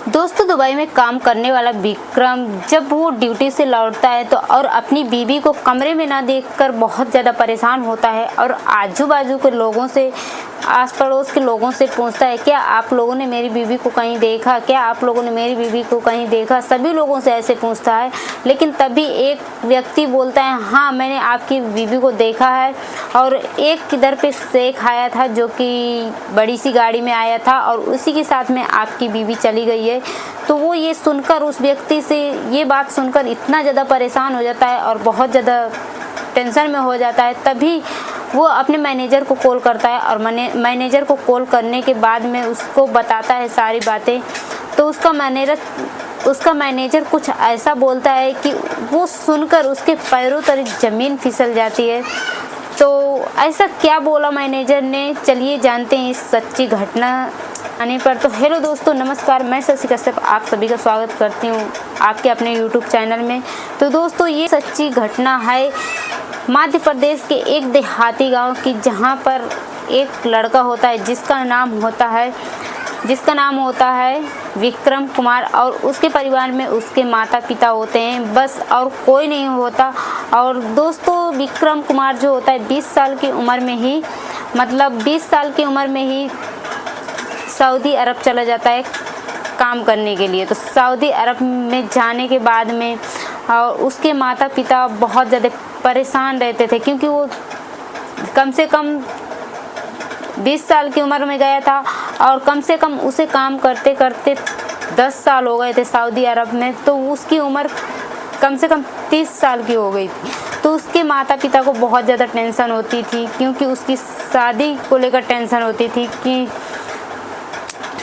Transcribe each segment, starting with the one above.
दोस्तों दुबई में काम करने वाला विक्रम जब वो ड्यूटी से लौटता है तो और अपनी बीवी को कमरे में ना देखकर बहुत ज़्यादा परेशान होता है और आजू बाजू के लोगों से, आस पड़ोस के लोगों से पूछता है, क्या आप लोगों ने मेरी बीवी को कहीं देखा, क्या आप लोगों ने मेरी बीवी को कहीं देखा। सभी लोगों से ऐसे पूछता है, लेकिन तभी एक व्यक्ति बोलता है, हाँ मैंने आपकी बीवी को देखा है। और एक किधर पे शेख आया था जो कि बड़ी सी गाड़ी में आया था और उसी के साथ में आपकी बीवी चली गई है। तो वो ये सुनकर, उस व्यक्ति से ये बात सुनकर इतना ज़्यादा परेशान हो जाता है और बहुत ज़्यादा टेंशन में हो जाता है। तभी वो अपने मैनेजर को कॉल करता है और मैनेजर को कॉल करने के बाद में उसको बताता है सारी बातें। तो उसका मैनेजर कुछ ऐसा बोलता है कि वो सुनकर उसके पैरों तले ज़मीन फिसल जाती है। तो ऐसा क्या बोला मैनेजर ने, चलिए जानते हैं इस सच्ची घटना आने पर। तो हेलो दोस्तों, नमस्कार, मैं शशि कश्यप आप सभी का स्वागत करती हूँ आपके अपने यूट्यूब चैनल में। तो दोस्तों ये सच्ची घटना है मध्य प्रदेश के एक देहाती गांव की, जहां पर एक लड़का होता है जिसका नाम होता है विक्रम कुमार और उसके परिवार में उसके माता पिता होते हैं, बस और कोई नहीं होता। और दोस्तों विक्रम कुमार जो होता है 20 साल की उम्र में ही सऊदी अरब चला जाता है काम करने के लिए। तो सऊदी अरब में जाने के बाद में और उसके माता पिता बहुत ज़्यादा परेशान रहते थे, क्योंकि वो कम से कम 20 साल की उम्र में गया था और कम से कम उसे काम करते करते 10 साल हो गए थे सऊदी अरब में। तो उसकी उम्र कम से कम 30 साल की हो गई थी। तो उसके माता पिता को बहुत ज़्यादा टेंशन होती थी, क्योंकि उसकी शादी को लेकर टेंशन होती थी। कि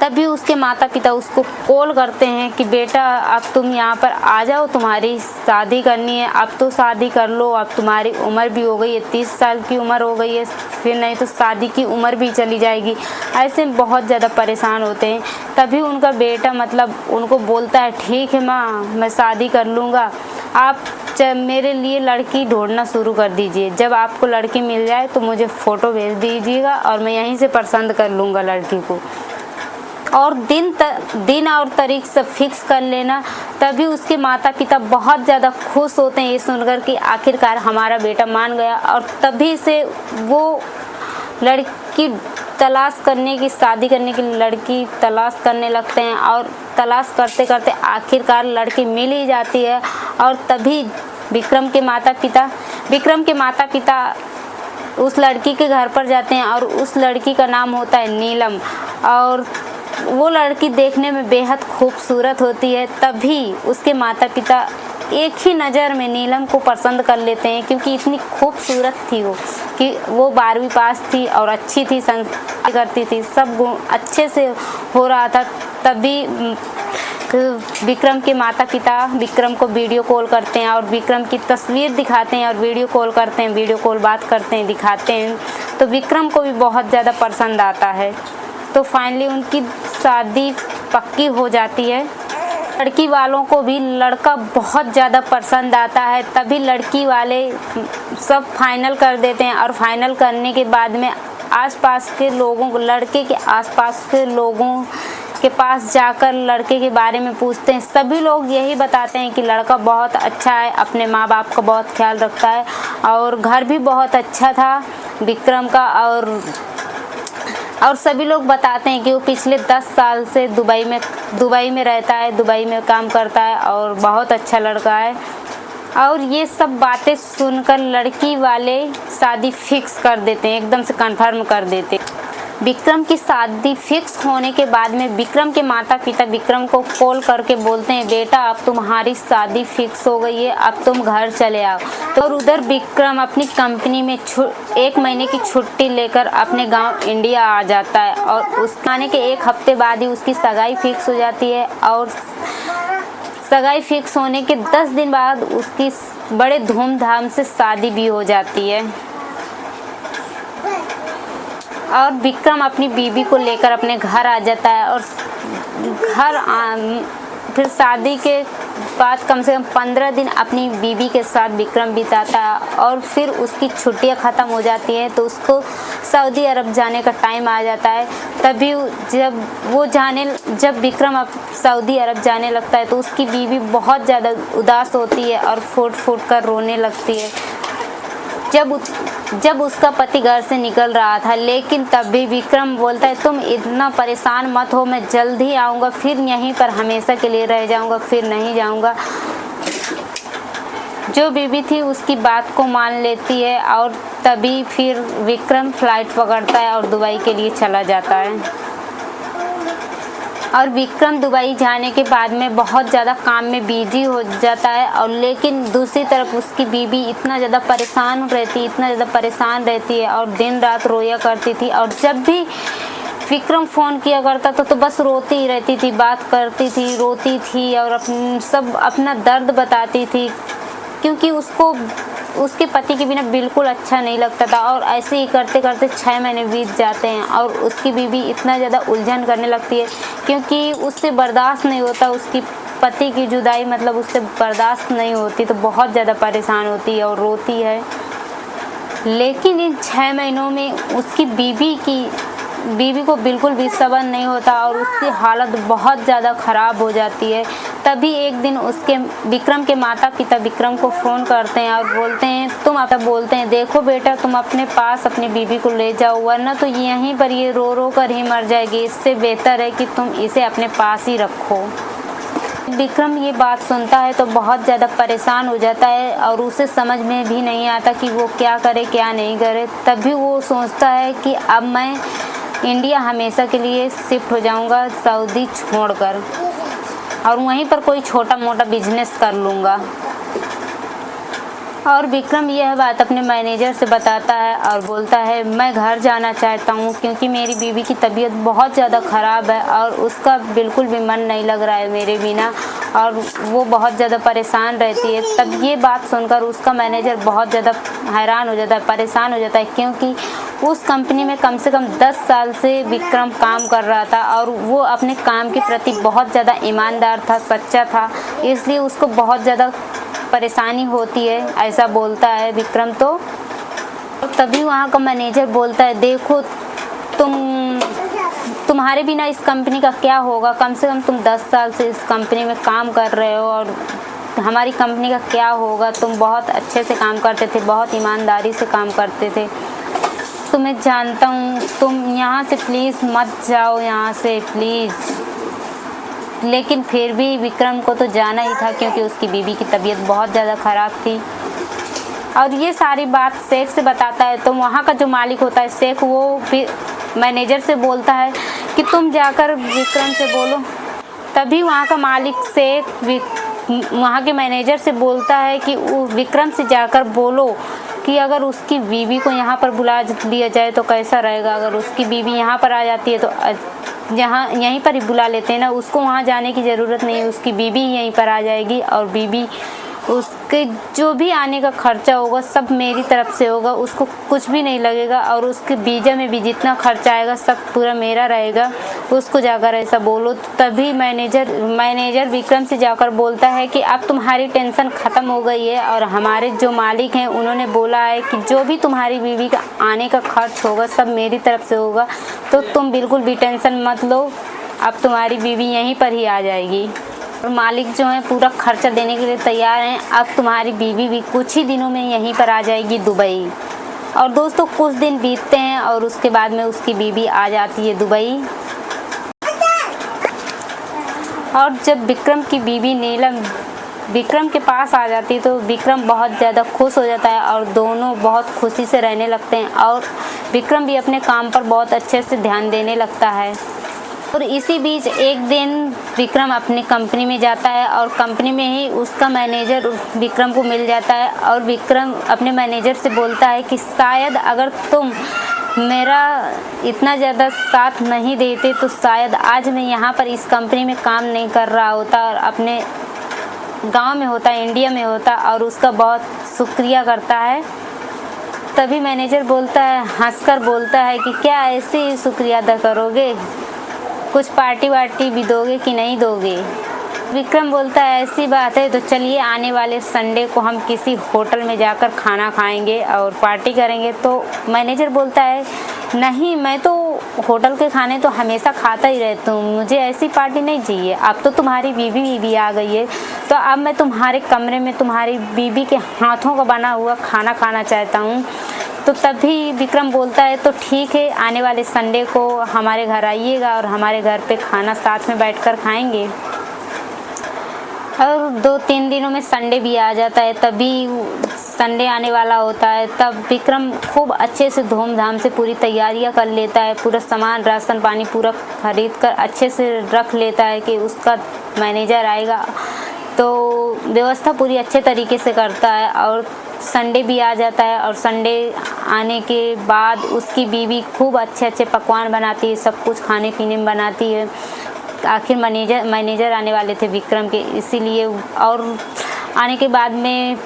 तभी उसके माता पिता उसको कॉल करते हैं कि बेटा अब तुम यहाँ पर आ जाओ, तुम्हारी शादी करनी है, अब तो शादी कर लो, अब तुम्हारी उम्र भी हो गई है, 30 साल की उम्र हो गई है, फिर नहीं तो शादी की उम्र भी चली जाएगी। ऐसे बहुत ज़्यादा परेशान होते हैं। तभी उनका बेटा उनको बोलता है, ठीक है माँ, मैं शादी कर लूँगा, आप मेरे लिए लड़की ढूंढना शुरू कर दीजिए। जब आपको लड़की मिल जाए तो मुझे फ़ोटो भेज दीजिएगा और मैं यहीं से पसंद कर लूँगा लड़की को, और दिन और तारीख सब फिक्स कर लेना। तभी उसके माता पिता बहुत ज़्यादा खुश होते हैं ये सुनकर कि आखिरकार हमारा बेटा मान गया। और तभी से वो लड़की तलाश करने की, शादी करने की लड़की तलाश करने लगते हैं और तलाश करते करते आखिरकार लड़की मिल ही जाती है। और तभी विक्रम के माता पिता उस लड़की के घर पर जाते हैं और उस लड़की का नाम होता है नीलम। और वो लड़की देखने में बेहद खूबसूरत होती है। तभी उसके माता पिता एक ही नज़र में नीलम को पसंद कर लेते हैं, क्योंकि इतनी खूबसूरत थी वो कि वो 12वीं पास थी और अच्छी थी, संस्कार करती थी, सब गुण अच्छे से हो रहा था। तभी विक्रम के माता पिता विक्रम को वीडियो कॉल करते हैं और विक्रम की तस्वीर दिखाते हैं और वीडियो कॉल बात करते हैं, दिखाते हैं। तो विक्रम को भी बहुत ज़्यादा पसंद आता है। तो फाइनली उनकी शादी पक्की हो जाती है। लड़की वालों को भी लड़का बहुत ज़्यादा पसंद आता है। तभी लड़की वाले सब फाइनल कर देते हैं और फाइनल करने के बाद में लड़के के आसपास के लोगों के पास जाकर लड़के के बारे में पूछते हैं। सभी लोग यही बताते हैं कि लड़का बहुत अच्छा है, अपने माँ बाप का बहुत ख्याल रखता है और घर भी बहुत अच्छा था विक्रम का। और सभी लोग बताते हैं कि वो पिछले 10 साल से दुबई में रहता है, दुबई में काम करता है और बहुत अच्छा लड़का है। और ये सब बातें सुनकर लड़की वाले शादी फिक्स कर देते हैं, एकदम से कंफर्म कर देते हैं। विक्रम की शादी फिक्स होने के बाद में विक्रम के माता पिता विक्रम को कॉल करके बोलते हैं, बेटा अब तुम्हारी शादी फिक्स हो गई है, अब तुम घर चले आओ। तो और उधर विक्रम अपनी कंपनी में 1 महीने की छुट्टी लेकर अपने गांव इंडिया आ जाता है। और उस आने के 1 हफ्ते बाद ही उसकी सगाई फिक्स हो जाती है। और सगाई फिक्स होने के 10 दिन बाद उसकी बड़े धूमधाम से शादी भी हो जाती है। और विक्रम अपनी बीवी को लेकर अपने घर आ जाता है और फिर शादी के बाद कम से कम 15 दिन अपनी बीवी के साथ विक्रम बिताता है। और फिर उसकी छुट्टियां ख़त्म हो जाती हैं तो उसको सऊदी अरब जाने का टाइम आ जाता है। तभी जब विक्रम अब सऊदी अरब जाने लगता है तो उसकी बीवी बहुत ज़्यादा उदास होती है और फूट फूट कर रोने लगती है। जब उसका पति घर से निकल रहा था, लेकिन तब भी विक्रम बोलता है तुम इतना परेशान मत हो, मैं जल्द ही आऊँगा, फिर यहीं पर हमेशा के लिए रह जाऊँगा, फिर नहीं जाऊँगा। जो बीवी थी उसकी बात को मान लेती है और तभी फिर विक्रम फ्लाइट पकड़ता है और दुबई के लिए चला जाता है। और विक्रम दुबई जाने के बाद में बहुत ज़्यादा काम में बिजी हो जाता है, और लेकिन दूसरी तरफ उसकी बीवी इतना ज़्यादा परेशान रहती है और दिन रात रोया करती थी। और जब भी विक्रम फ़ोन किया करता था तो बस रोती ही रहती थी, बात करती थी, रोती थी और सब अपना दर्द बताती थी, क्योंकि उसके पति के बिना बिल्कुल अच्छा नहीं लगता था। और ऐसे ही करते करते 6 महीने बीत जाते हैं और उसकी बीवी इतना ज़्यादा उलझन करने लगती है, क्योंकि उससे बर्दाश्त नहीं होता, उसकी पति की जुदाई मतलब उससे बर्दाश्त नहीं होती, तो बहुत ज़्यादा परेशान होती है और रोती है। लेकिन इन 6 महीनों में उसकी बीवी को बिल्कुल भी सब्र नहीं होता और उसकी हालत बहुत ज़्यादा ख़राब हो जाती है। तभी एक दिन विक्रम के माता पिता विक्रम को फ़ोन करते हैं और बोलते हैं देखो बेटा, तुम अपने पास अपनी बीवी को ले जाओ, वरना तो यहीं पर ये रो रो कर ही मर जाएगी, इससे बेहतर है कि तुम इसे अपने पास ही रखो। विक्रम ये बात सुनता है तो बहुत ज़्यादा परेशान हो जाता है और उसे समझ में भी नहीं आता कि वो क्या करे क्या नहीं करे। तभी वो सोचता है कि अब मैं इंडिया हमेशा के लिए शिफ्ट हो जाऊंगा सऊदी छोड़कर, और वहीं पर कोई छोटा मोटा बिजनेस कर लूँगा। और विक्रम यह बात अपने मैनेजर से बताता है और बोलता है मैं घर जाना चाहता हूँ, क्योंकि मेरी बीवी की तबीयत बहुत ज़्यादा ख़राब है और उसका बिल्कुल भी मन नहीं लग रहा है मेरे बिना, और वो बहुत ज़्यादा परेशान रहती है। तब ये बात सुनकर उसका मैनेजर बहुत ज़्यादा हैरान हो जाता है, परेशान हो जाता है, क्योंकि उस कंपनी में कम से कम 10 साल से विक्रम काम कर रहा था और वो अपने काम के प्रति बहुत ज़्यादा ईमानदार था, सच्चा था, इसलिए उसको बहुत ज़्यादा परेशानी होती है, ऐसा बोलता है विक्रम। तो तभी वहाँ का मैनेजर बोलता है देखो तुम्हारे बिना इस कंपनी का क्या होगा, कम से कम तुम 10 साल से इस कंपनी में काम कर रहे हो और हमारी कंपनी का क्या होगा, तुम बहुत अच्छे से काम करते थे, बहुत ईमानदारी से काम करते थे, तुम्हें जानता हूँ, तुम यहाँ से प्लीज़ मत जाओ, यहाँ से प्लीज़। लेकिन फिर भी विक्रम को तो जाना ही था, क्योंकि उसकी बीवी की तबीयत बहुत ज़्यादा ख़राब थी। और ये सारी बात शेख से बताता है तो वहाँ का जो मालिक होता है शेख, वो मैनेजर से बोलता है कि तुम जाकर विक्रम से बोलो। तभी वहाँ का मालिक शेख वहाँ के मैनेजर से बोलता है कि विक्रम से जाकर बोलो कि अगर उसकी बीवी को यहाँ पर बुला लिया जाए तो कैसा रहेगा। अगर उसकी बीवी यहाँ पर आ जाती है तो यहीं पर ही बुला लेते हैं ना, उसको वहाँ जाने की ज़रूरत नहीं है, उसकी बीवी यहीं पर आ जाएगी और बीवी उसके जो भी आने का खर्चा होगा सब मेरी तरफ से होगा, उसको कुछ भी नहीं लगेगा, और उसके वीज़ा में भी जितना खर्चा आएगा सब पूरा मेरा रहेगा, उसको जाकर ऐसा बोलो। तभी मैनेजर विक्रम से जाकर बोलता है कि अब तुम्हारी टेंशन ख़त्म हो गई है और हमारे जो मालिक हैं उन्होंने बोला है कि जो भी तुम्हारी बीवी का आने का खर्च होगा सब मेरी तरफ से होगा, तो तुम बिल्कुल भी टेंशन मत लो, अब तुम्हारी बीवी यहीं पर ही आ जाएगी। और मालिक जो है पूरा खर्चा देने के लिए तैयार हैं। अब तुम्हारी बीवी भी कुछ ही दिनों में यहीं पर आ जाएगी दुबई। और दोस्तों कुछ दिन बीतते हैं और उसके बाद में उसकी बीवी आ जाती है दुबई। और जब विक्रम की बीवी नीलम विक्रम के पास आ जाती है तो विक्रम बहुत ज़्यादा खुश हो जाता है और दोनों बहुत खुशी से रहने लगते हैं, और विक्रम भी अपने काम पर बहुत अच्छे से ध्यान देने लगता है। और इसी बीच एक दिन विक्रम अपनी कंपनी में जाता है और कंपनी में ही उसका मैनेजर विक्रम को मिल जाता है, और विक्रम अपने मैनेजर से बोलता है कि शायद अगर तुम मेरा इतना ज़्यादा साथ नहीं देते तो शायद आज मैं यहाँ पर इस कंपनी में काम नहीं कर रहा होता और अपने गांव में होता, इंडिया में होता, और उसका बहुत शुक्रिया करता है। तभी मैनेजर बोलता है, हंसकर बोलता है कि क्या ऐसे ही शुक्रिया अदा करोगे, कुछ पार्टी वार्टी भी दोगे कि नहीं दोगे। विक्रम बोलता है ऐसी बात है तो चलिए आने वाले संडे को हम किसी होटल में जाकर खाना खाएंगे और पार्टी करेंगे। तो मैनेजर बोलता है नहीं, मैं तो होटल के खाने तो हमेशा खाता ही रहती हूँ, मुझे ऐसी पार्टी नहीं चाहिए। अब तो तुम्हारी बीवी आ गई है, तो अब मैं तुम्हारे कमरे में तुम्हारी बीवी के हाथों का बना हुआ खाना खाना चाहता हूँ। तो तभी विक्रम बोलता है तो ठीक है, आने वाले संडे को हमारे घर आइएगा और हमारे घर पे खाना साथ में बैठकर खाएंगे। और 2-3 दिनों में संडे भी आ जाता है। तभी संडे आने वाला होता है, तब विक्रम खूब अच्छे से धूमधाम से पूरी तैयारियां कर लेता है, पूरा सामान राशन पानी पूरा खरीद कर अच्छे से रख लेता है कि उसका मैनेजर आएगा तो व्यवस्था पूरी अच्छे तरीके से करता है। और संडे भी आ जाता है और संडे आने के बाद उसकी बीवी खूब अच्छे पकवान बनाती है, सब कुछ खाने पीने में बनाती है। आखिर मैनेजर आने वाले थे विक्रम के, इसीलिए। और आने के बाद में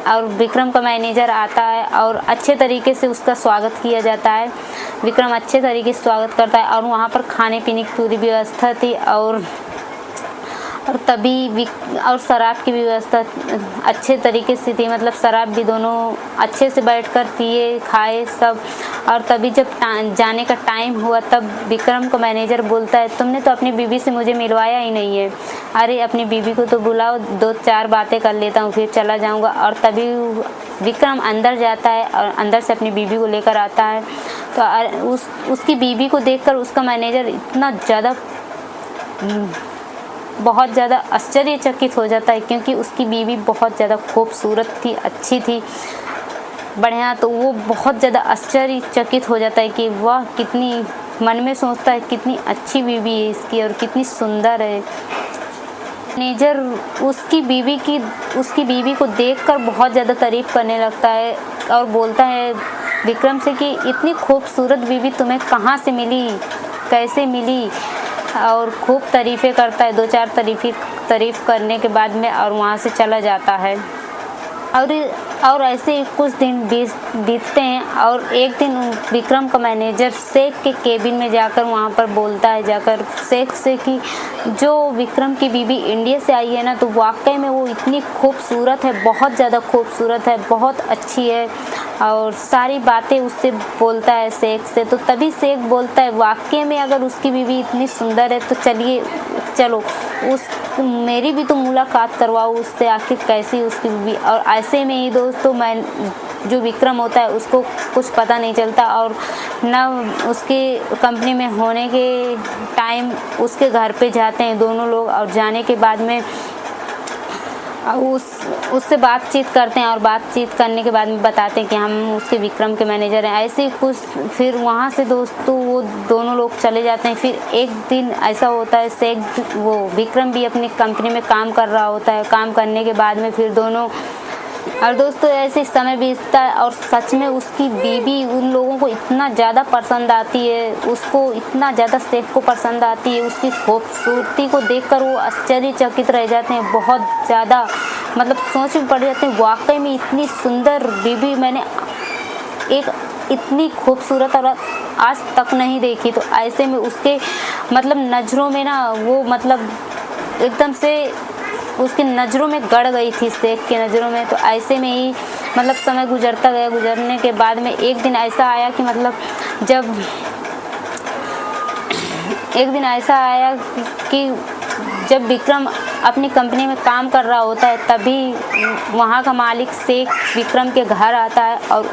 और विक्रम का मैनेजर आता है और अच्छे तरीके से उसका स्वागत किया जाता है। विक्रम अच्छे तरीके से स्वागत करता है और वहाँ पर खाने पीने की पूरी व्यवस्था थी। और तभी और शराब की व्यवस्था अच्छे तरीके से थी, मतलब शराब भी दोनों अच्छे से बैठकर पिए खाए सब। और तभी जब जाने का टाइम हुआ तब विक्रम का मैनेजर बोलता है तुमने तो अपनी बीवी से मुझे मिलवाया ही नहीं है। अरे अपनी बीवी को तो बुलाओ, 2-4 बातें कर लेता हूँ फिर चला जाऊँगा। और तभी विक्रम अंदर जाता है और अंदर से अपनी बीवी को लेकर आता है। तो उसकी बीवी को देखकर उसका मैनेजर इतना ज़्यादा बहुत ज़्यादा आश्चर्यचकित हो जाता है, क्योंकि उसकी बीवी बहुत ज़्यादा खूबसूरत थी, अच्छी थी, बढ़िया। तो वो बहुत ज़्यादा आश्चर्यचकित हो जाता है कि वाह कितनी, मन में सोचता है कितनी अच्छी बीवी है इसकी और कितनी सुंदर है। मैनेजर उसकी बीवी को देखकर बहुत ज़्यादा तारीफ़ करने लगता है और बोलता है विक्रम से कि इतनी खूबसूरत बीवी तुम्हें कहाँ से मिली, कैसे मिली, और खूब तारीफ़ें करता है। 2-4 तारीफ़ करने के बाद में और वहाँ से चला जाता है। और ऐसे कुछ दिन बीतते हैं और एक दिन विक्रम का मैनेजर शेख के केबिन में जाकर वहाँ पर बोलता है जाकर शेख से कि जो विक्रम की बीवी इंडिया से आई है ना, तो वाकई में वो इतनी खूबसूरत है, बहुत ज़्यादा खूबसूरत है, बहुत अच्छी है। और सारी बातें उससे बोलता है शेख से। तो तभी शेख बोलता है वाकई में अगर उसकी बीवी इतनी सुंदर है तो चलो मेरी भी तो मुलाकात करवाओ उससे, आखिर कैसी उसकी बीवी। और ऐसे में ही दोस्तों जो विक्रम होता है उसको कुछ पता नहीं चलता और न उसके कंपनी में होने के टाइम उसके घर पे जाते हैं दोनों लोग। और जाने के बाद में उससे बातचीत करते हैं और बातचीत करने के बाद में बताते हैं कि हम उसके विक्रम के मैनेजर हैं। ऐसे ही कुछ फिर वहाँ से दोस्तों वो दोनों लोग चले जाते हैं। फिर एक दिन ऐसा होता है वो विक्रम भी अपनी कंपनी में काम कर रहा होता है। काम करने के बाद में फिर दोनों और दोस्तों ऐसे समय बीतता है और सच में उसकी बीवी उन लोगों को इतना ज़्यादा पसंद आती है, उसको इतना ज़्यादा शेख को पसंद आती है। उसकी खूबसूरती को देखकर वो आश्चर्यचकित रह जाते हैं, बहुत ज़्यादा, मतलब सोच में पड़ जाते हैं वाकई में इतनी सुंदर बीवी मैंने एक इतनी खूबसूरत और आज तक नहीं देखी। तो ऐसे में उसके मतलब नज़रों में ना वो मतलब एकदम से उसकी नज़रों में गड़ गई थी, शेख की नज़रों में। तो ऐसे में ही मतलब समय गुजरता गया। गुजरने के बाद में एक दिन ऐसा आया कि मतलब जब विक्रम अपनी कंपनी में काम कर रहा होता है तभी वहाँ का मालिक शेख विक्रम के घर आता है और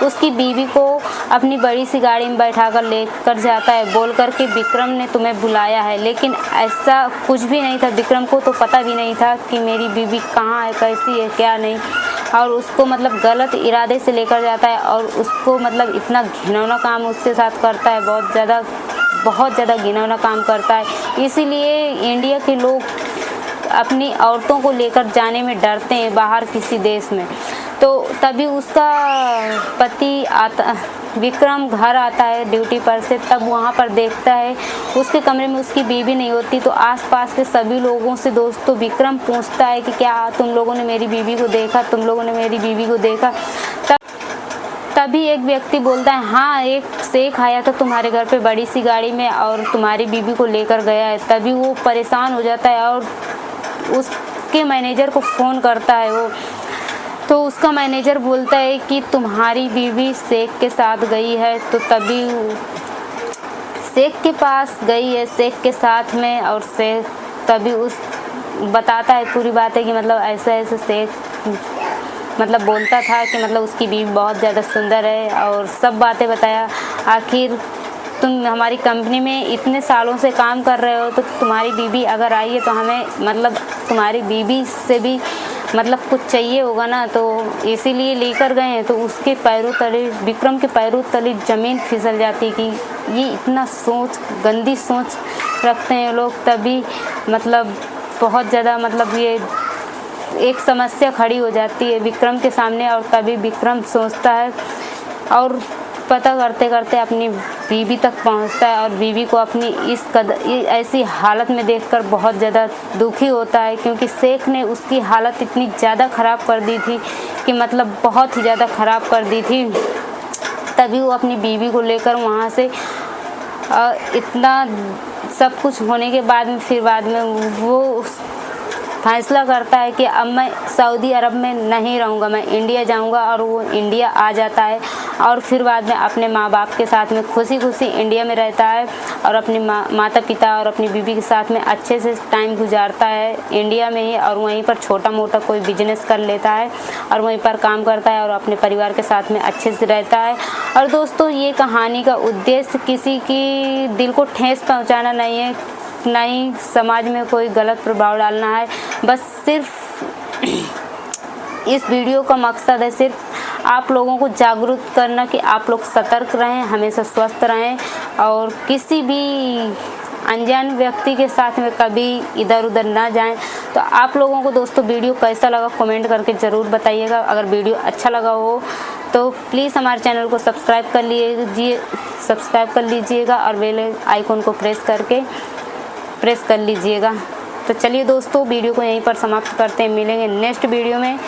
उसकी बीवी को अपनी बड़ी सी गाड़ी में बैठाकर लेकर जाता है, बोल कर के विक्रम ने तुम्हें बुलाया है। लेकिन ऐसा कुछ भी नहीं था, विक्रम को तो पता भी नहीं था कि मेरी बीवी कहाँ है, कैसी है, क्या नहीं। और उसको मतलब गलत इरादे से लेकर जाता है और उसको मतलब इतना घिनौना काम उसके साथ करता है, बहुत ज़्यादा घिनौना काम करता है। इसीलिए इंडिया के लोग अपनी औरतों को लेकर जाने में डरते हैं बाहर किसी देश में। तो तभी उसका पति विक्रम घर आता है ड्यूटी पर से, तब वहाँ पर देखता है उसके कमरे में उसकी बीवी नहीं होती। तो आसपास के सभी लोगों से दोस्तों विक्रम पूछता है कि क्या तुम लोगों ने मेरी बीवी को देखा, तुम लोगों ने मेरी बीवी को देखा। तभी एक व्यक्ति बोलता है हाँ, एक शेख आया था तुम्हारे घर पे बड़ी सी गाड़ी में और तुम्हारी बीवी को लेकर गया है। तभी वो परेशान हो जाता है और उसके मैनेजर को फ़ोन करता है वो तो उसका मैनेजर बोलता है कि तुम्हारी बीवी शेख के साथ गई है। तो तभी शेख के पास गई है, शेख के साथ में, और शेख तभी उस बताता है पूरी बात है कि मतलब ऐसे ऐसे शेख मतलब बोलता था कि मतलब उसकी बीवी बहुत ज़्यादा सुंदर है और सब बातें बताया। आखिर तुम हमारी कंपनी में इतने सालों से काम कर रहे हो, तो तुम्हारी बीवी अगर आई है तो हमें मतलब तुम्हारी बीवी से भी मतलब कुछ चाहिए होगा ना, तो इसीलिए लेकर गए हैं। तो उसके पैरों तले, विक्रम के पैरों तले ज़मीन फिसल जाती कि ये इतना गंदी सोच रखते हैं लोग। तभी मतलब बहुत ज़्यादा मतलब ये एक समस्या खड़ी हो जाती है विक्रम के सामने, और तभी विक्रम सोचता है और पता करते करते अपनी बीवी तक पहुंचता है, और बीवी को अपनी ऐसी हालत में देखकर बहुत ज़्यादा दुखी होता है, क्योंकि शेख ने उसकी हालत इतनी ज़्यादा ख़राब कर दी थी कि मतलब बहुत ही ज़्यादा ख़राब कर दी थी। तभी वो अपनी बीवी को लेकर वहाँ से इतना सब कुछ होने के बाद में फिर बाद में वो फैसला करता है कि अब मैं सऊदी अरब में नहीं रहूँगा, मैं इंडिया जाऊँगा। और वो इंडिया आ जाता है और फिर बाद में अपने माँ बाप के साथ में खुशी खुशी इंडिया में रहता है और अपनी माता पिता और अपनी बीवी के साथ में अच्छे से टाइम गुजारता है इंडिया में ही। और वहीं पर छोटा मोटा कोई बिजनेस कर लेता है और वहीं पर काम करता है और अपने परिवार के साथ में अच्छे से रहता है। और दोस्तों, ये कहानी का उद्देश्य किसी की दिल को ठेस पहुँचाना नहीं है, ना ही समाज में कोई गलत प्रभाव डालना है। बस सिर्फ इस वीडियो का मकसद है सिर्फ आप लोगों को जागरूक करना कि आप लोग सतर्क रहें, हमेशा स्वस्थ रहें और किसी भी अनजान व्यक्ति के साथ में कभी इधर उधर ना जाएं। तो आप लोगों को दोस्तों वीडियो कैसा लगा कमेंट करके ज़रूर बताइएगा। अगर वीडियो अच्छा लगा हो तो प्लीज़ हमारे चैनल को सब्सक्राइब कर लीजिएगा और बेल आइकन को प्रेस कर लीजिएगा। तो चलिए दोस्तों, वीडियो को यहीं पर समाप्त करते हैं, मिलेंगे नेक्स्ट वीडियो में।